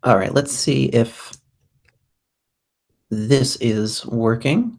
All right, let's see if this is working.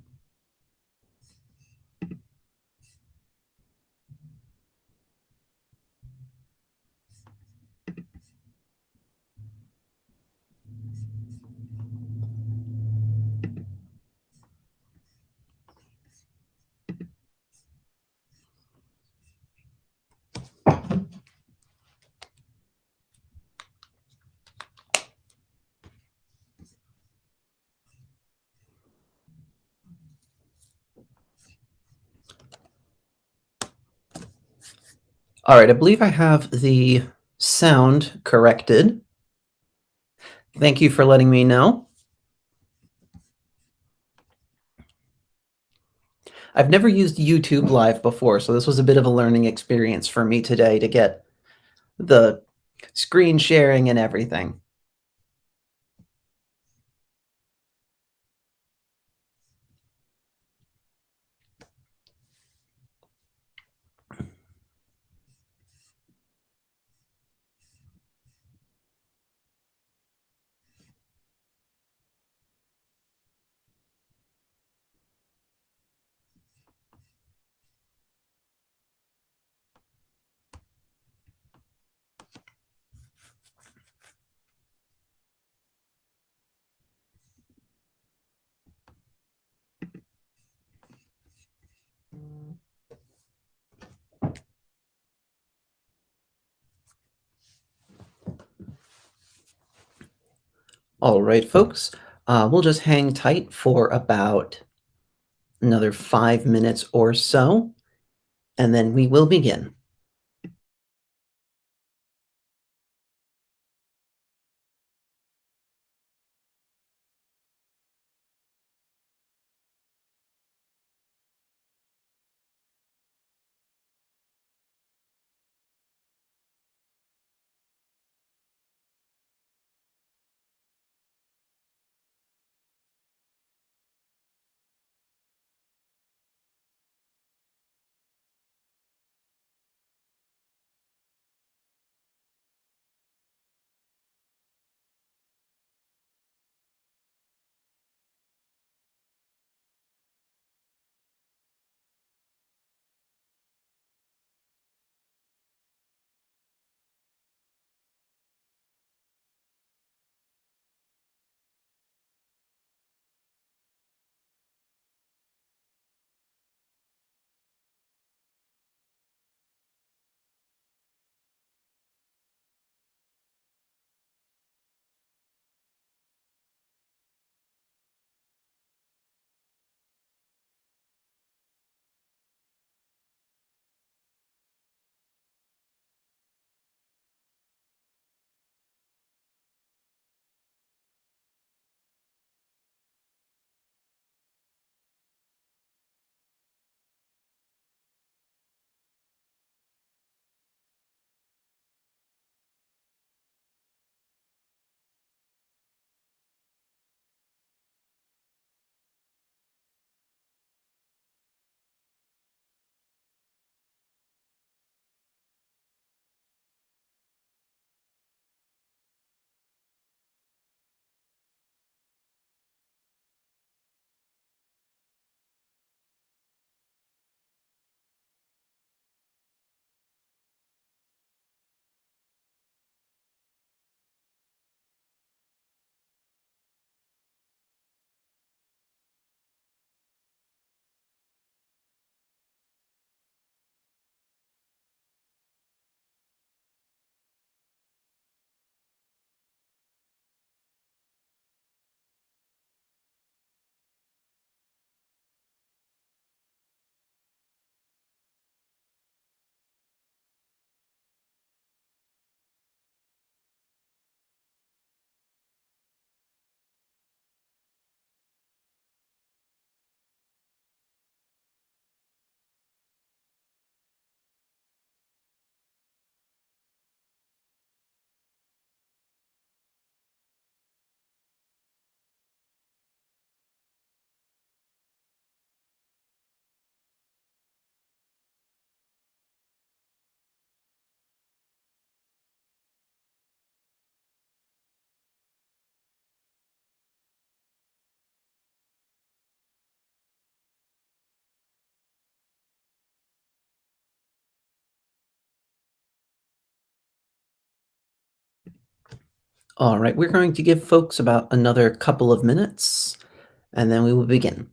All right, I believe I have the sound corrected. Thank you for letting me know. I've never used YouTube Live before, so this was a bit of a learning experience for me today to get the screen sharing and everything. All right, folks, we'll just hang tight for about another 5 minutes or so, and then we will begin. All right, we're going to give folks about another couple of minutes, and then we will begin.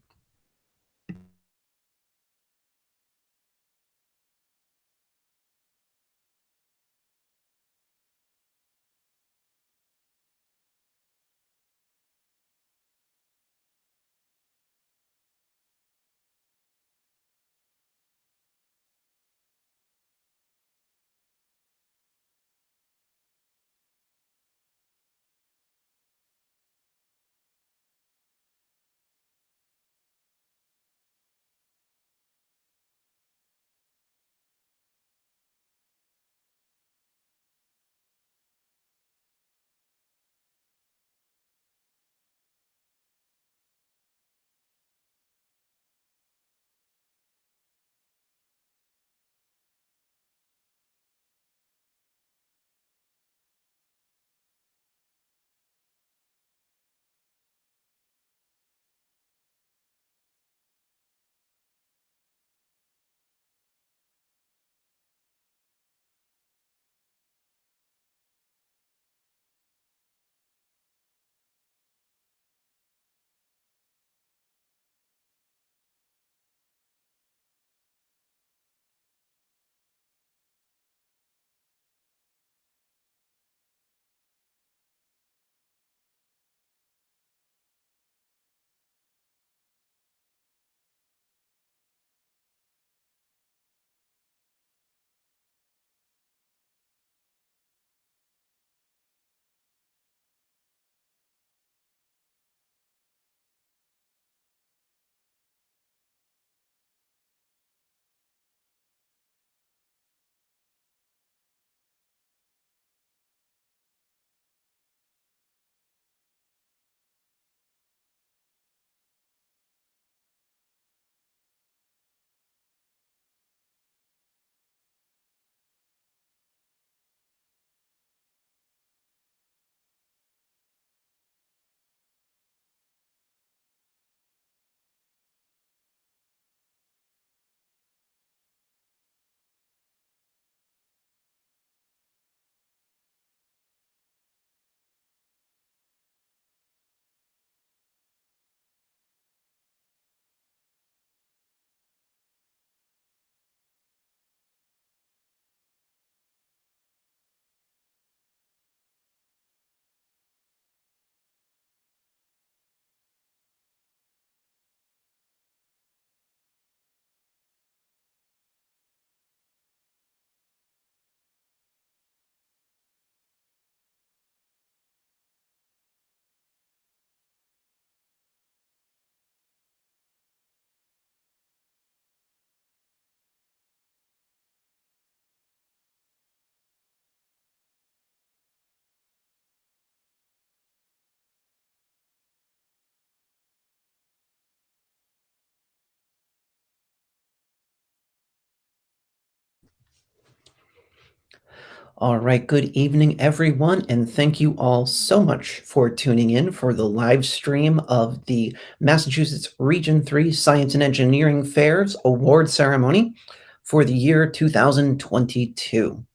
All right, good evening, everyone, and thank you all so much for tuning in for the live stream of the Massachusetts Region 3 Science and Engineering Fairs award ceremony for the year 2022.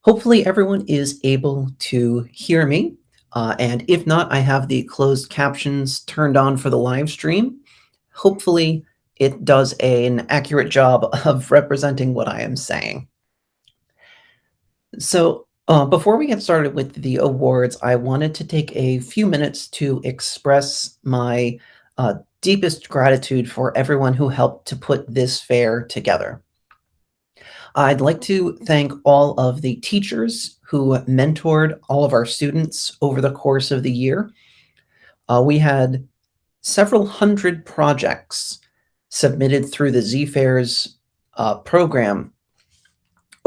Hopefully, everyone is able to hear me, and if not, I have the closed captions turned on for the live stream. Hopefully, it does an accurate job of representing what I am saying. So, before we get started with the awards, I wanted to take a few minutes to express my deepest gratitude for everyone who helped to put this fair together. I'd like to thank all of the teachers who mentored all of our students over the course of the year. We had several hundred projects submitted through the ZFairs program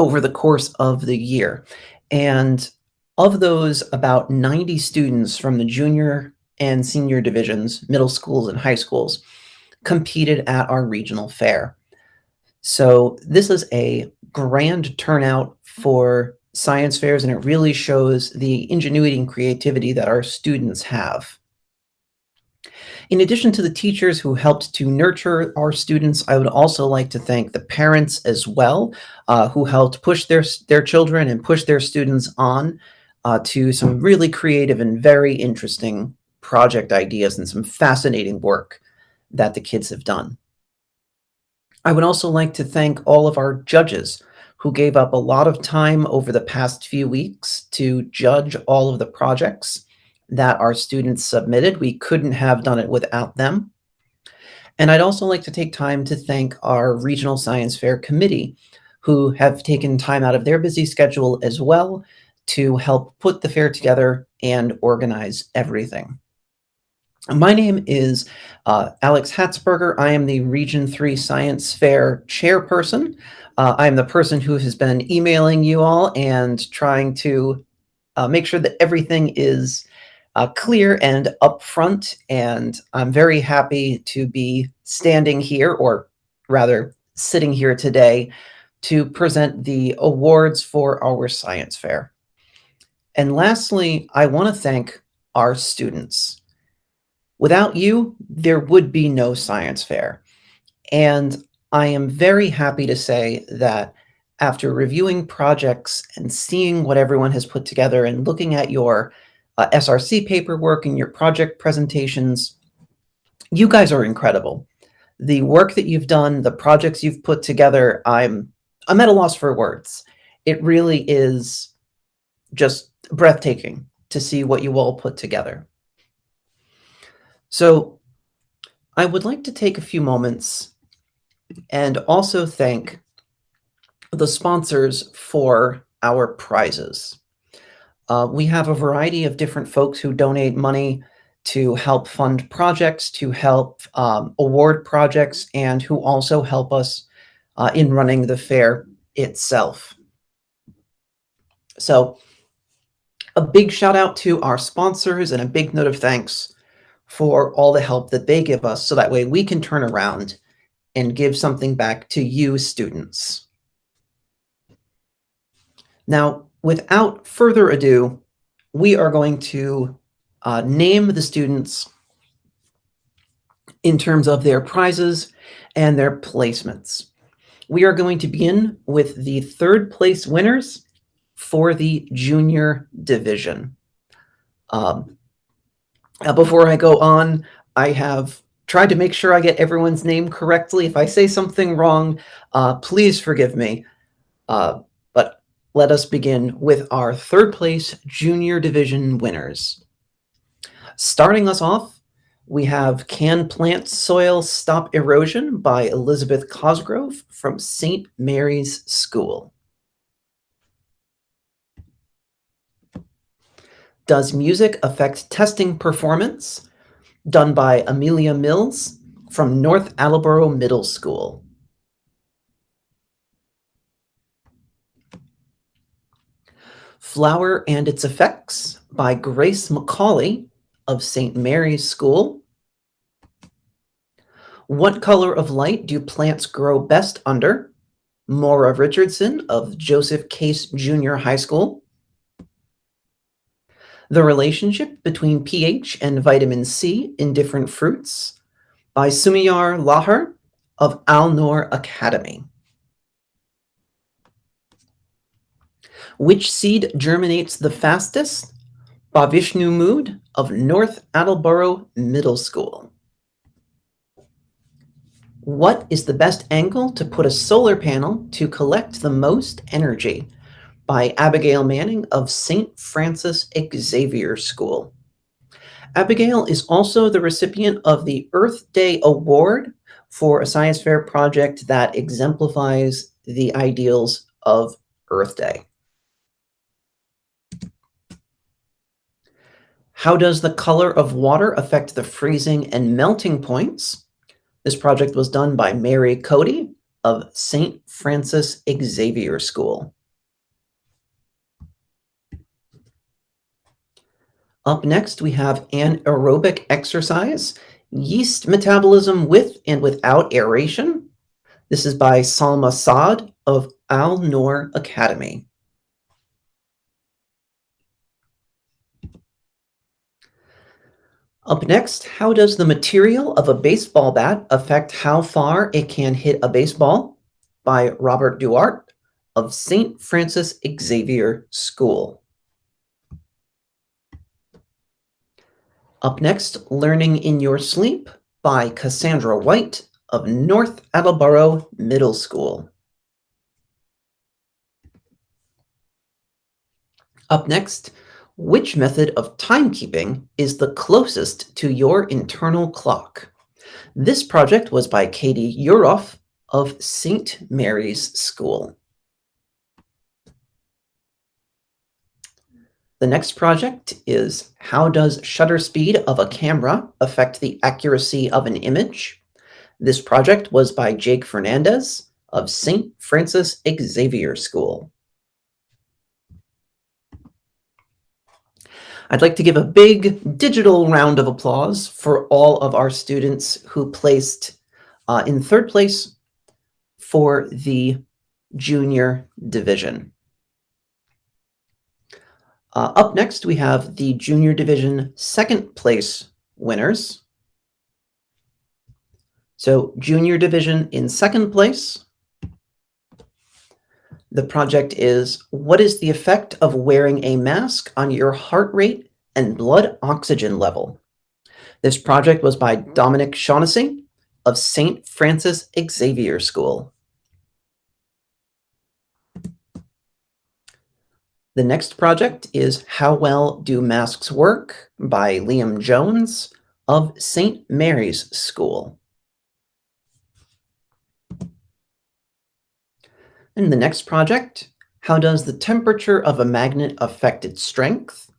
over the course of the year. And of those, about 90 students from the junior and senior divisions, middle schools and high schools, competed at our regional fair. So this is a grand turnout for science fairs, and it really shows the ingenuity and creativity that our students have. In addition to the teachers who helped to nurture our students, I would also like to thank the parents as well, who helped push their children and push their students on. to some really creative and very interesting project ideas and some fascinating work that the kids have done. I would also like to thank all of our judges who gave up a lot of time over the past few weeks to judge all of the projects that our students submitted. We couldn't have done it without them. And I'd also like to take time to thank our Regional Science Fair Committee, who have taken time out of their busy schedule as well to help put the fair together and organize everything. My name is Alex Hatzberger. I am the Region 3 Science Fair chairperson. I am the person who has been emailing you all and trying to make sure that everything is clear and upfront. And I'm very happy to be standing here, or rather sitting here today, to present the awards for our science fair. And lastly, I want to thank our students. Without you, there would be no science fair. And I am very happy to say that after reviewing projects and seeing what everyone has put together and looking at your SRC paperwork and your project presentations, you guys are incredible. The work that you've done, the projects you've put together, I'm at a loss for words. It really is just breathtaking to see what you all put together. So I would like to take a few moments and also thank the sponsors for our prizes. We have a variety of different folks who donate money to help fund projects, to help award projects, and who also help us in running the fair itself. So a big shout out to our sponsors and a big note of thanks for all the help that they give us so that way we can turn around and give something back to you students. Now, without further ado, we are going to name the students in terms of their prizes and their placements. We are going to begin with the third place winners for the junior division. Before I go on, I have tried to make sure I get everyone's name correctly. If I say something wrong, please forgive me. But let us begin with our third place junior division winners. Starting us off, we have Can Plant Soil Stop Erosion by Elizabeth Cosgrove from St. Mary's School. Does Music Affect Testing Performance? Done by Amelia Mills from North Attleboro Middle School. Flower and Its Effects by Grace McCauley of St. Mary's School. What Color of Light Do Plants Grow Best Under? Maura Richardson of Joseph Case Junior High School. The Relationship Between pH and Vitamin C in Different Fruits by Sumiyar Lahar of Al-Noor Academy. Which Seed Germinates the Fastest? By Vishnu Mood of North Attleboro Middle School. What is the best angle to put a solar panel to collect the most energy? By Abigail Manning of St. Francis Xavier School. Abigail is also the recipient of the Earth Day Award for a science fair project that exemplifies the ideals of Earth Day. How does the color of water affect the freezing and melting points? This project was done by Mary Cody of St. Francis Xavier School. Up next, we have an aerobic exercise, yeast metabolism with and without aeration. This is by Salma Saad of Al-Noor Academy. Up next, how does the material of a baseball bat affect how far it can hit a baseball? By Robert Duarte of St. Francis Xavier School. Up next, Learning in Your Sleep by Cassandra White of North Attleboro Middle School. Up next, which method of timekeeping is the closest to your internal clock? This project was by Katie Uroff of St. Mary's School. The next project is How does shutter speed of a camera affect the accuracy of an image? This project was by Jake Fernandez of St. Francis Xavier School. I'd like to give a big digital round of applause for all of our students who placed in third place for the junior division. Up next, we have the junior division second place winners. So junior division in second place, the project is, what is the effect of wearing a mask on your heart rate and blood oxygen level? This project was by Dominic Shaughnessy of St. Francis Xavier School. The next project is How Well Do Masks Work by Liam Jones of St. Mary's School. And the next project, How Does the Temperature of a Magnet Affect Its Strength?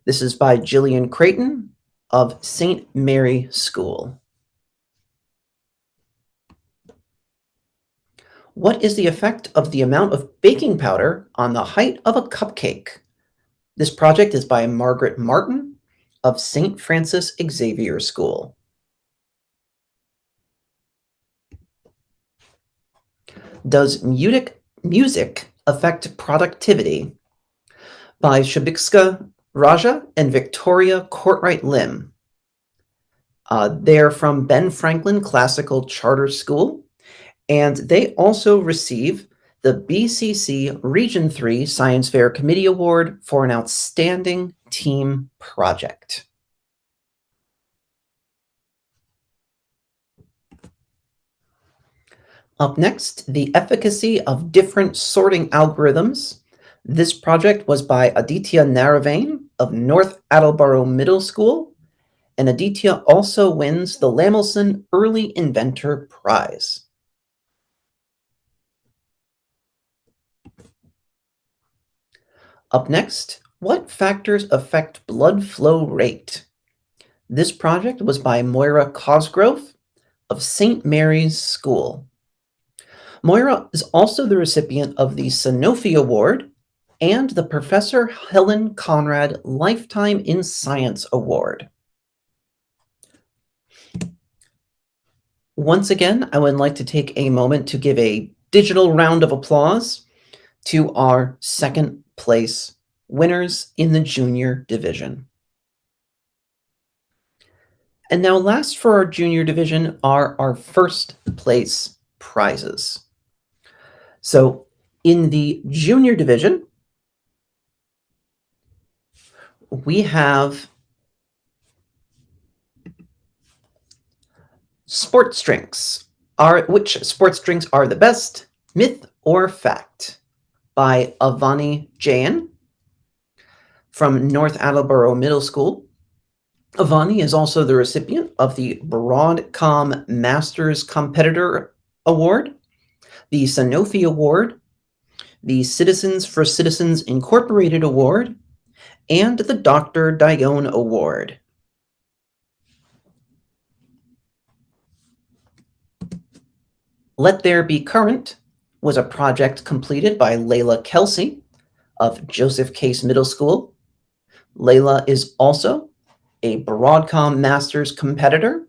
This is by Jillian Creighton of St. Mary School. What is the effect of the amount of baking powder on the height of a cupcake? This project is by Margaret Martin of St. Francis Xavier School. Does music affect productivity? By Shabikska Raja and Victoria Courtright Lim. They're from Ben Franklin Classical Charter School, and they also receive the BCC Region 3 Science Fair Committee Award for an outstanding team project. Up next, the efficacy of different sorting algorithms. This project was by Aditya Naravane of North Attleboro Middle School, and Aditya also wins the Lamilson Early Inventor Prize. Up next, what factors affect blood flow rate? This project was by Moira Cosgrove of St. Mary's School. Moira is also the recipient of the Sanofi Award and the Professor Helen Conrad Lifetime in Science Award. Once again, I would like to take a moment to give a digital round of applause to our second place winners in the junior division. And now last for our junior division are our first place prizes. So in the junior division, we have sports drinks. Which sports drinks are the best, myth or fact? By Avani Jain from North Attleboro Middle School. Avani is also the recipient of the Broadcom Masters Competitor Award, the Sanofi Award, the Citizens for Citizens Incorporated Award, and the Dr. Dione Award. Let There Be Current was a project completed by Layla Kelsey of Joseph Case Middle School. Layla is also a Broadcom Masters competitor.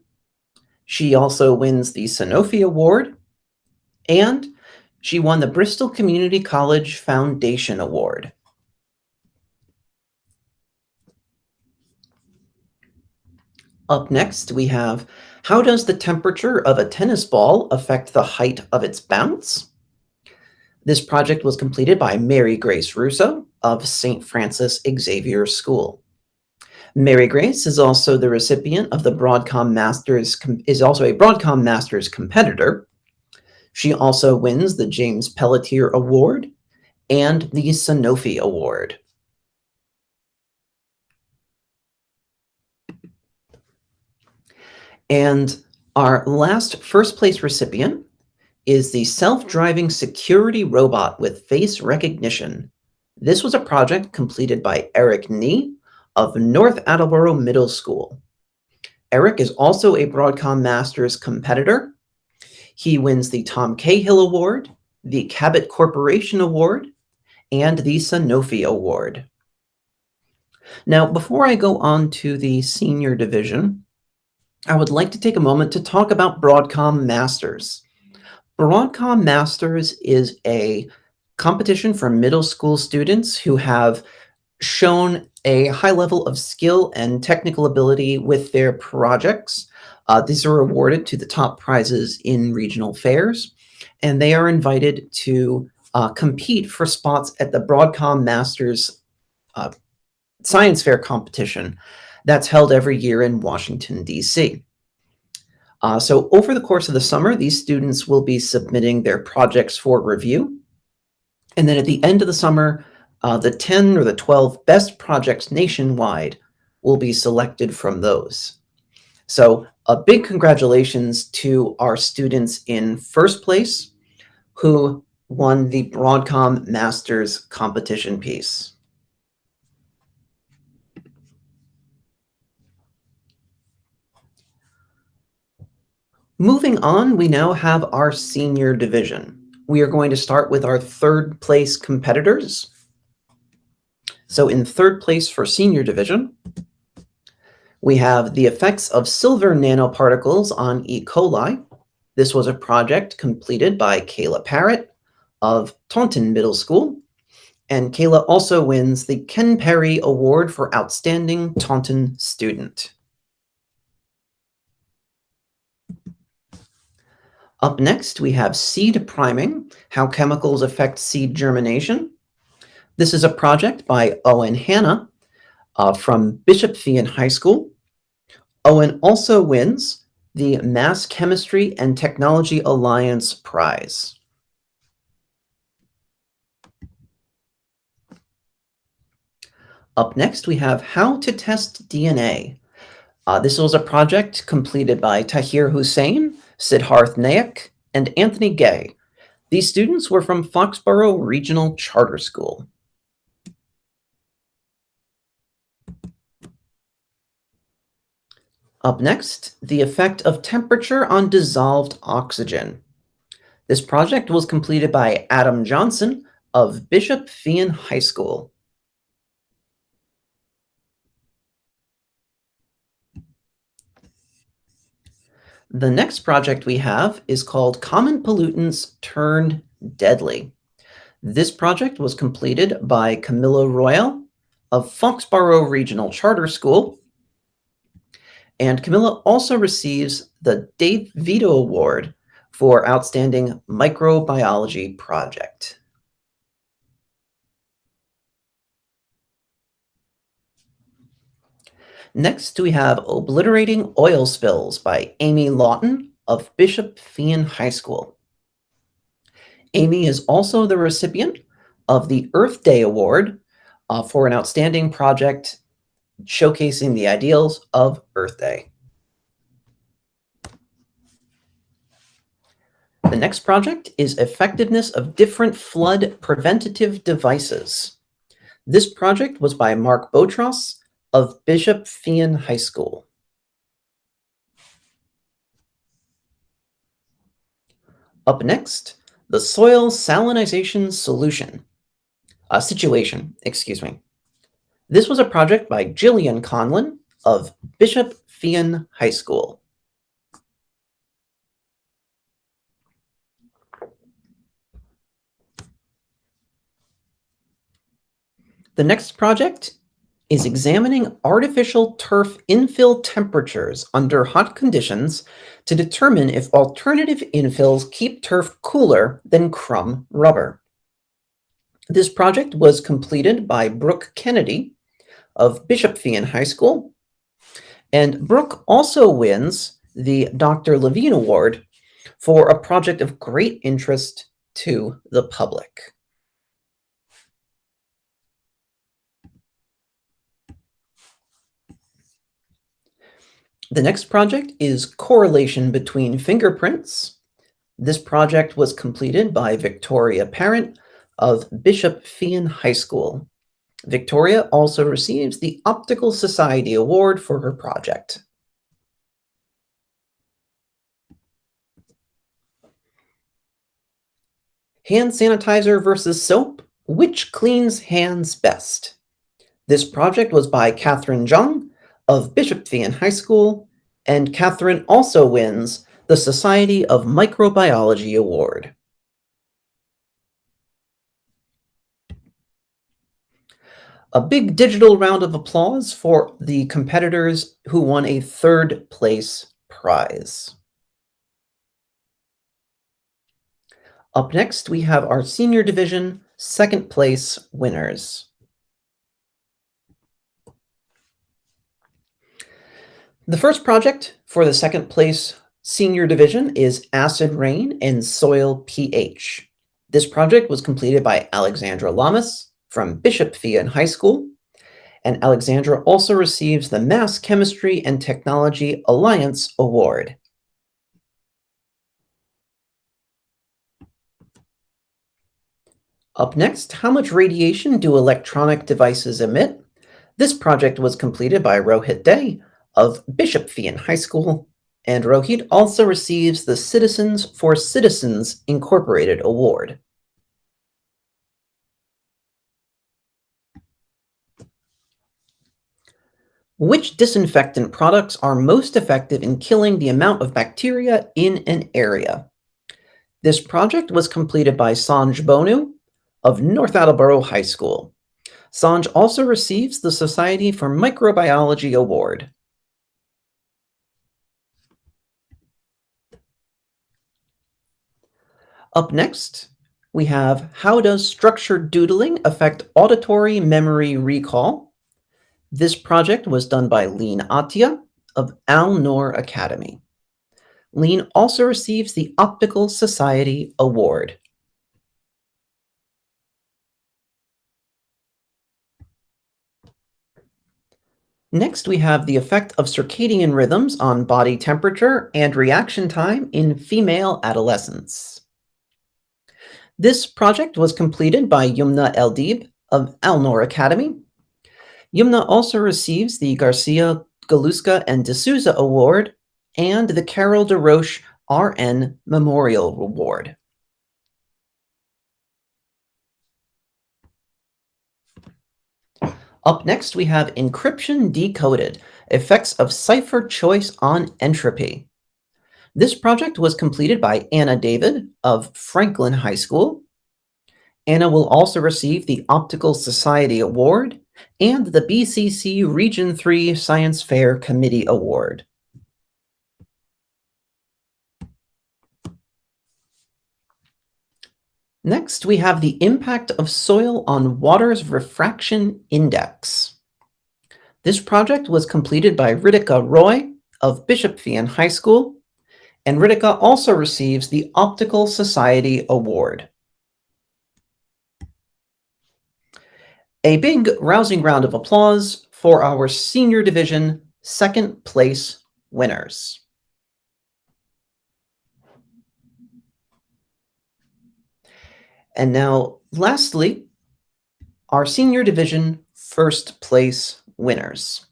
She also wins the Sanofi Award, and she won the Bristol Community College Foundation Award. Up next, we have, how does the temperature of a tennis ball affect the height of its bounce? This project was completed by Mary Grace Russo of St. Francis Xavier School. Mary Grace is also the recipient of the Broadcom Masters, is also a Broadcom Masters competitor. She also wins the James Pelletier Award and the Sanofi Award. And our last first place recipient is the self-driving security robot with face recognition. This was a project completed by Eric Nee of North Attleboro Middle School. Eric is also a Broadcom Masters competitor. He wins the Tom Cahill Award, the Cabot Corporation Award, and the Sanofi Award. Now, before I go on to the senior division, I would like to take a moment to talk about Broadcom Masters. Broadcom Masters is a competition for middle school students who have shown a high level of skill and technical ability with their projects. These are awarded to the top prizes in regional fairs, and they are invited to compete for spots at the Broadcom Masters uh, Science Fair competition that's held every year in Washington, D.C. So over the course of the summer, these students will be submitting their projects for review. And then at the end of the summer, the 10 or the 12 best projects nationwide will be selected from those. So a big congratulations to our students in first place who won the Broadcom Masters competition piece. Moving on, we now have our senior division. We are going to start with our third place competitors. So in third place for senior division, we have the effects of silver nanoparticles on E. coli. This was a project completed by Kayla Parrott of Taunton Middle School, and Kayla also wins the Ken Perry Award for Outstanding Taunton Student. Up next, we have seed priming, how chemicals affect seed germination. This is a project by Owen Hanna from Bishop Feion High School. Owen also wins the Mass Chemistry and Technology Alliance Prize. Up next, we have how to test DNA. This was a project completed by Tahir Hussain, Siddharth Nayak, and Anthony Gay. These students were from Foxborough Regional Charter School. Up next, the effect of temperature on dissolved oxygen. This project was completed by Adam Johnson of Bishop Feion High School. The next project we have is called Common Pollutants Turned Deadly. This project was completed by Camilla Royal of Foxborough Regional Charter School. And Camilla also receives the Dave Vito Award for Outstanding Microbiology Project. Next, we have Obliterating Oil Spills by Amy Lawton of Bishop Feion High School. Amy is also the recipient of the Earth Day Award for an outstanding project showcasing the ideals of Earth Day. The next project is Effectiveness of Different Flood Preventative Devices. This project was by Mark Botros of Bishop Feion High School. Up next, the soil salinization situation. This was a project by Jillian Conlon of Bishop Feion High School. The next project is examining artificial turf infill temperatures under hot conditions to determine if alternative infills keep turf cooler than crumb rubber. This project was completed by Brooke Kennedy of Bishop Fee High School. And Brooke also wins the Dr. Levine Award for a project of great interest to the public. The next project is correlation between fingerprints. This project was completed by Victoria Parent of Bishop Fee High School. Victoria also receives the Optical Society Award for her project. Hand sanitizer versus soap. Which cleans hands best? This project was by Catherine Jung of Bishop Fee High School, and Catherine also wins the Society of Microbiology Award. A big digital round of applause for the competitors who won a third place prize. Up next, we have our senior division second place winners. The first project for the second place senior division is Acid Rain and Soil pH. This project was completed by Alexandra Lamas from Bishop Fee High School, and Alexandra also receives the Mass Chemistry and Technology Alliance Award. Up next, how much radiation do electronic devices emit? This project was completed by Rohit Day of Bishop Fee High School, and Rohit also receives the Citizens for Citizens Incorporated Award. Which disinfectant products are most effective in killing the amount of bacteria in an area? This project was completed by Sanj Bonu of North Attleboro High School. Sanj also receives the Society for Microbiology Award. Up next, we have how does structured doodling affect auditory memory recall? This project was done by Lean Atia of Al Noor Academy. Lean also receives the Optical Society Award. Next, we have the effect of circadian rhythms on body temperature and reaction time in female adolescents. This project was completed by Yumna Eldib of Al Noor Academy. Yumna also receives the Garcia, Galuska, and D'Souza Award and the Carol DeRoche RN Memorial Award. Up next, we have Encryption Decoded, Effects of Cipher Choice on Entropy. This project was completed by Anna David of Franklin High School. Anna will also receive the Optical Society Award and the BCC Region 3 Science Fair Committee Award. Next, we have the impact of soil on water's refraction index. This project was completed by Ritika Roy of Bishop Fee High School, and Ritika also receives the Optical Society Award. A big rousing round of applause for our senior division second place winners. And now, lastly, our senior division first place winners.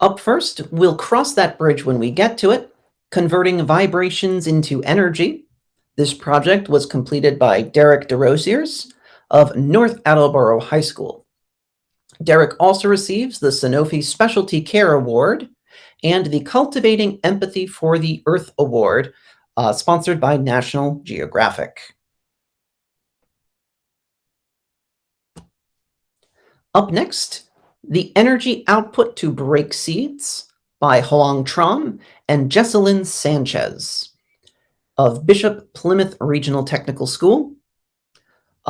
Up first, we'll cross that bridge when we get to it, converting vibrations into energy. This project was completed by Derek DeRosiers of North Attleboro High School. Derek also receives the Sanofi Specialty Care Award and the Cultivating Empathy for the Earth Award, sponsored by National Geographic. Up next, the energy output to break seeds by Hoang Tram and Jesselyn Sanchez of Bishop Plymouth Regional Technical School.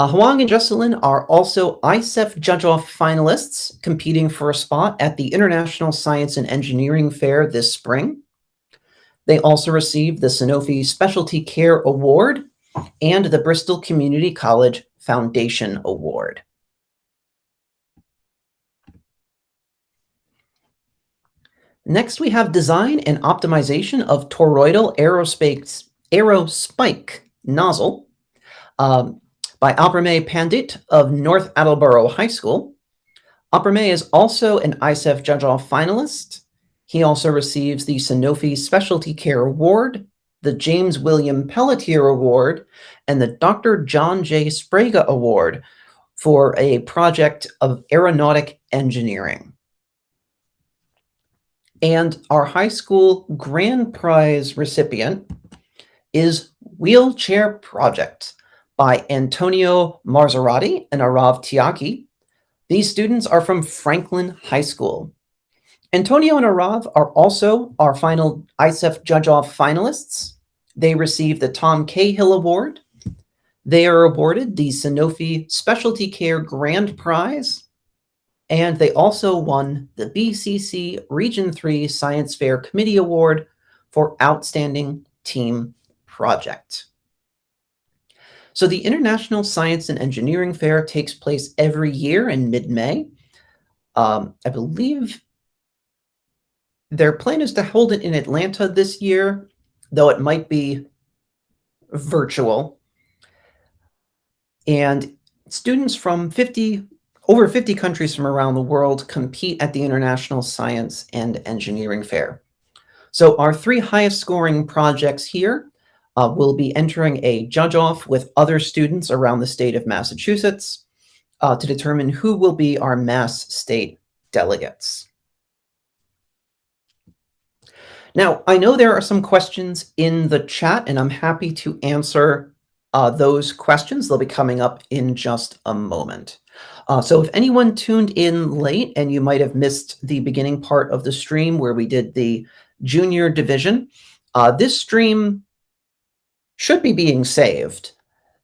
Huang and Jocelyn are also ICEF Judge-Off finalists competing for a spot at the International Science and Engineering Fair this spring. They also received the Sanofi Specialty Care Award and the Bristol Community College Foundation Award. Next, we have design and optimization of toroidal aerospike nozzle by Abramay Pandit of North Attleboro High School. Abramay is also an ICEF Judge-Off finalist. He also receives the Sanofi Specialty Care Award, the James William Pelletier Award, and the Dr. John J. Sprague Award for a project of aeronautic engineering. And our high school grand prize recipient is Wheelchair Project by Antonio Marzorati and Arav Tiaki. These students are from Franklin High School. Antonio and Arav are also our final ICEF Judge-Off finalists. They received the Tom Cahill Award. They are awarded the Sanofi Specialty Care Grand Prize, and they also won the BCC Region 3 Science Fair Committee Award for Outstanding Team Project. So the International Science and Engineering Fair takes place every year in mid-May. I believe their plan is to hold it in Atlanta this year, though it might be virtual. And students from over 50 countries from around the world compete at the International Science and Engineering Fair. So our 3 highest scoring projects here will be entering a judge-off with other students around the state of Massachusetts to determine who will be our Mass State delegates. Now, I know there are some questions in the chat, and I'm happy to answer those questions. They'll be coming up in just a moment. So if anyone tuned in late and you might have missed the beginning part of the stream where we did the junior division, this stream should be being saved.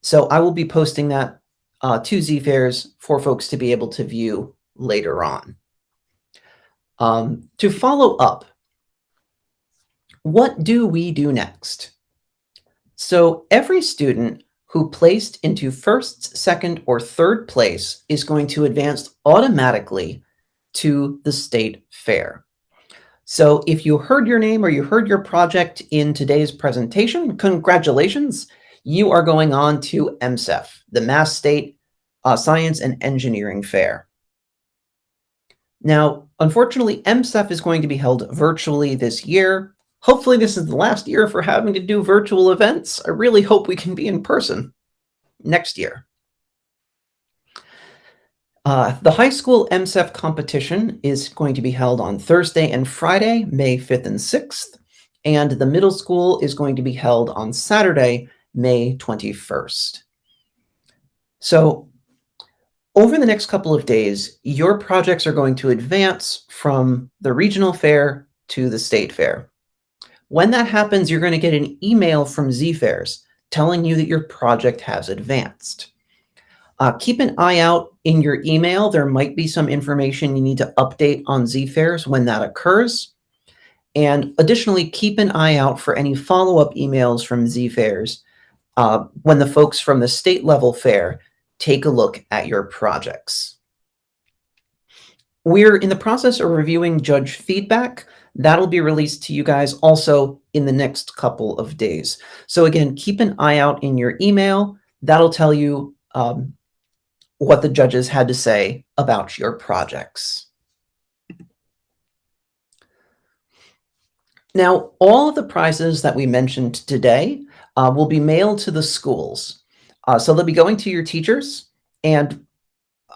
So I will be posting that to ZFairs for folks to be able to view later on. To follow up, what do we do next? So every student who placed into first, second, or third place is going to advance automatically to the state fair. So if you heard your name or you heard your project in today's presentation, congratulations, you are going on to MSEF, the Mass State Science and Engineering Fair. Now, unfortunately, MSEF is going to be held virtually this year. Hopefully this is the last year for having to do virtual events. I really hope we can be in person next year. The high school MSEF competition is going to be held on Thursday and Friday, May 5th and 6th, and the middle school is going to be held on Saturday, May 21st. So over the next couple of days, your projects are going to advance from the regional fair to the state fair. When that happens, you're going to get an email from ZFairs telling you that your project has advanced. Keep an eye out in your email. There might be some information you need to update on ZFairs when that occurs. And additionally, keep an eye out for any follow-up emails from ZFairs when the folks from the state level fair take a look at your projects. We're in the process of reviewing judge feedback. That'll be released to you guys also in the next couple of days. So again, keep an eye out in your email. That'll tell you what the judges had to say about your projects. Now, all of the prizes that we mentioned today will be mailed to the schools. So they'll be going to your teachers, and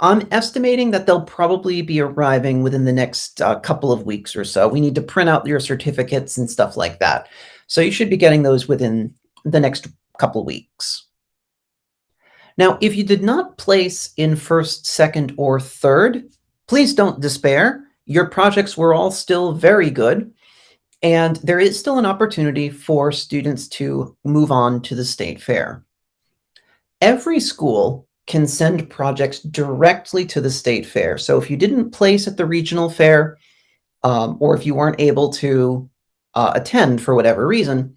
I'm estimating that they'll probably be arriving within the next couple of weeks or so. We need to print out your certificates and stuff like that. So you should be getting those within the next couple of weeks. Now, if you did not place in first, second, or third, please don't despair. Your projects were all still very good, and there is still an opportunity for students to move on to the state fair. Every school can send projects directly to the state fair. So if you didn't place at the regional fair, or if you weren't able to attend for whatever reason,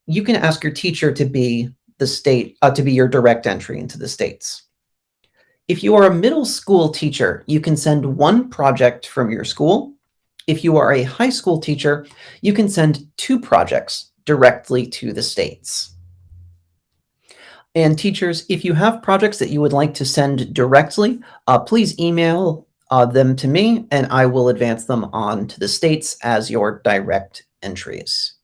you can ask your teacher to be to be your direct entry into the states. If you are a middle school teacher, you can send one project from your school. If you are a high school teacher, you can send two projects directly to the states. And teachers, if you have projects that you would like to send directly, please email them to me and I will advance them on to the states as your direct entries.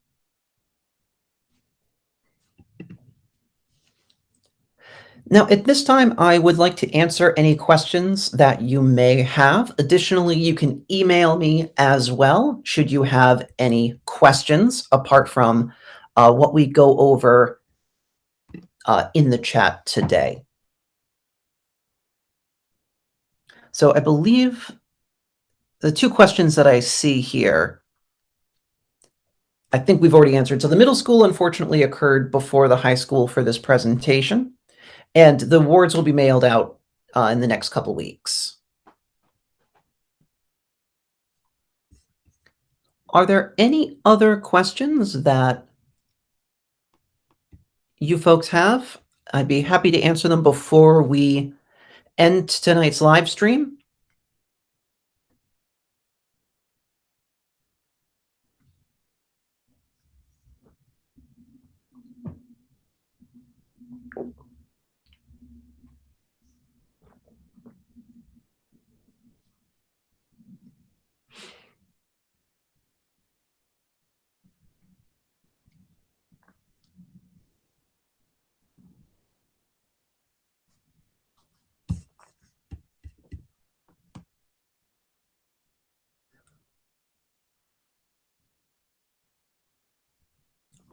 Now, at this time, I would like to answer any questions that you may have. Additionally, you can email me as well should you have any questions apart from what we go over in the chat today. So I believe the two questions that I see here, I think we've already answered. So the middle school, unfortunately, occurred before the high school for this presentation, and the awards will be mailed out in the next couple weeks. Are there any other questions that you folks have? I'd be happy to answer them before we end tonight's live stream.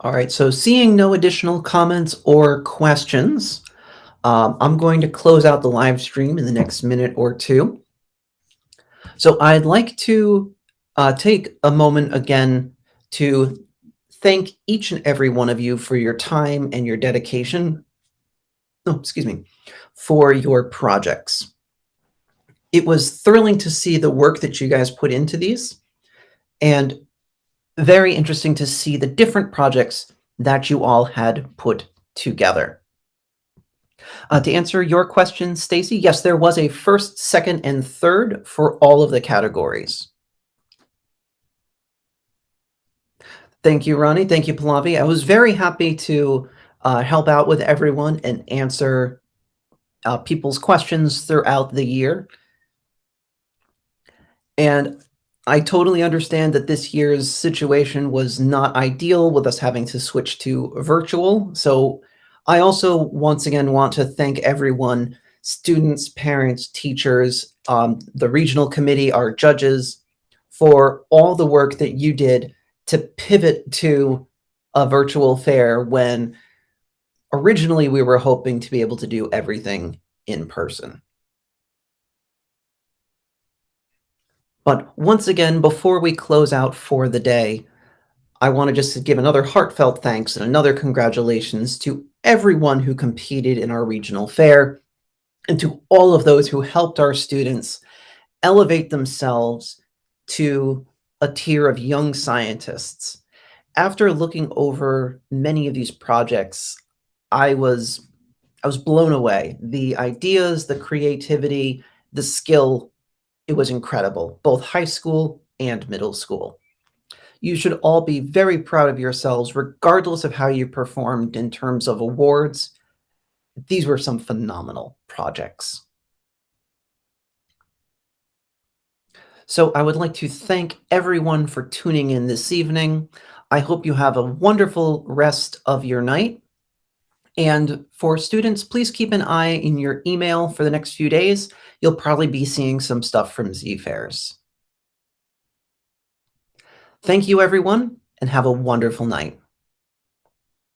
All right, so seeing no additional comments or questions, I'm going to close out the live stream in the next minute or two. So I'd like to take a moment again to thank each and every one of you for your time and your dedication. Oh, excuse me, for your projects. It was thrilling to see the work that you guys put into these, and very interesting to see the different projects that you all had put together. To answer your question, Stacy, yes, there was a first, second, and third for all of the categories. Thank you, Ronnie. Thank you, Pallavi. I was very happy to help out with everyone and answer people's questions throughout the year. And I totally understand that this year's situation was not ideal with us having to switch to virtual. So I also, once again, want to thank everyone, students, parents, teachers, the regional committee, our judges, for all the work that you did to pivot to a virtual fair when originally we were hoping to be able to do everything in person. But once again, before we close out for the day, I want to just give another heartfelt thanks and another congratulations to everyone who competed in our regional fair and to all of those who helped our students elevate themselves to a tier of young scientists. After looking over many of these projects, I was blown away. The ideas, the creativity, the skill, it was incredible, both high school and middle school. You should all be very proud of yourselves, regardless of how you performed in terms of awards. These were some phenomenal projects. So I would like to thank everyone for tuning in this evening. I hope you have a wonderful rest of your night. And for students, please keep an eye in your email for the next few days. You'll probably be seeing some stuff from Z-Fairs. Thank you, everyone, and have a wonderful night.